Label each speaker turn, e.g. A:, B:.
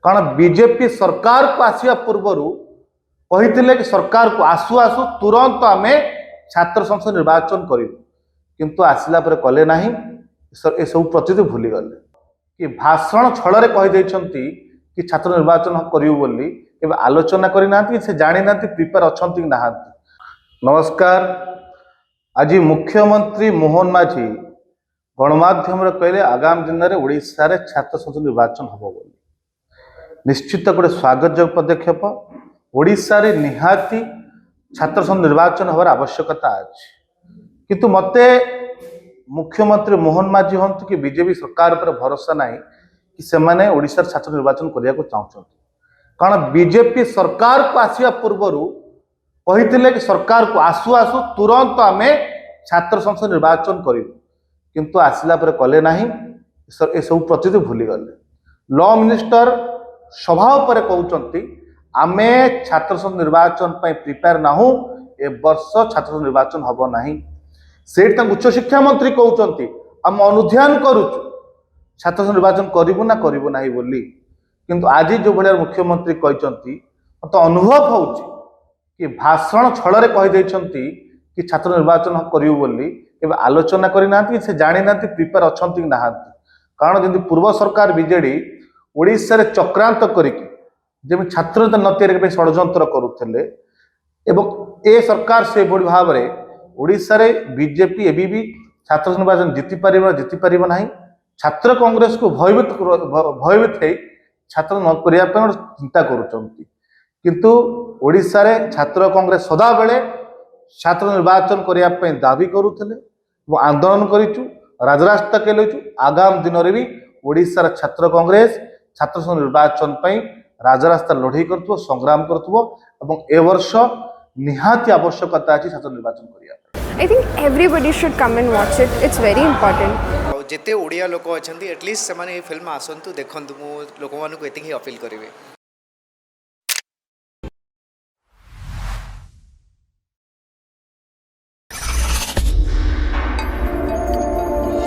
A: कारण बीजेपी सरकार को आसिया पूर्वर कही कि सरकार को आसु आसु तुरंत आम छात्र संसद निर्वाचन करूँ किंतु आसला पर कले ना ये सब प्रति भूली गले कि भाषण छल कहीदे कि छात्र निर्वाचन करूँ बोली केवल आलोचना करना से जानी ना प्रिपेयर अच्छा ना। नमस्कार। आज मुख्यमंत्री मोहन माझी गणमाध्यम कहले आगामी दिन में ओडिशा रे छात्र संसद निर्वाचन हम बोली निश्चित गोटे स्वागतजोग्य पदक्षेप। ओडिशा रे निहाती छात्र संसद निर्वाचन हमार आवश्यकता अच्छी किंतु मते मुख्यमंत्री मोहन माझी हूँ कि बीजेपी सरकार पर भरोसा ना कि से माने ओडिशा रे छात्र निर्वाचन करने को चाहते कारण बीजेपी सरकार को आसिया पूर्वर कही कि सरकार को आसु आसु तुरंत आम छात्र संसद निर्वाचन करूँ किंतु आसला पर कले ना ये सब प्रति भूली गले। लॉ मिनिस्टर सभा पर कहते आम छात्र संसद निर्वाचन प्रिपेयर ना ए वर्ष छात्र संसद निर्वाचन हम ना से उच्च शिक्षा मंत्री कहते आम अनुध्यान करुचु छात्र संसद निर्वाचन करूँ ना करूँ ना बोली किंतु आज जो भाया मुख्यमंत्री कहते तो अनुभव हो कि भाषण छल कहीदे कि छात्र निर्वाचन करूँ बोली केवल आलोचना करना से जानी ना प्रिपेयर अच्छा ना कारण जमी पूर्व सरकार बीजेडी ओडिशा रे चक्रांत करमी छात्र न तैयारी षड्यंत्र करुले ए सरकार से भाव में ओडिशा रे बीजेपी एबी भी छात्र निर्वाचन जीति पार ना छात्र कांग्रेस को भयभीत है छात्र न करने चिंता किंतु ओडिशा रे छात्र कांग्रेस सदा बेले छात्र निर्वाचन करने दाबी करुले आंदोलन करूँ राजरास्ता चलु आगामी दिन में भी ओडिशा रे छात्र कांग्रेस छात्र संघ निर्वाचन राजरास्ता लड़े कर संग्राम कर वर्ष निहाती आवश्यकता अच्छी छात्र निर्वाचन करने।
B: I think everybody should come and watch it. It's very important.
C: जिते ओडिया लोक अच्छा एटलिस्ट से फिल्म आसतु देखु लोक मानक ये अपील करेंगे।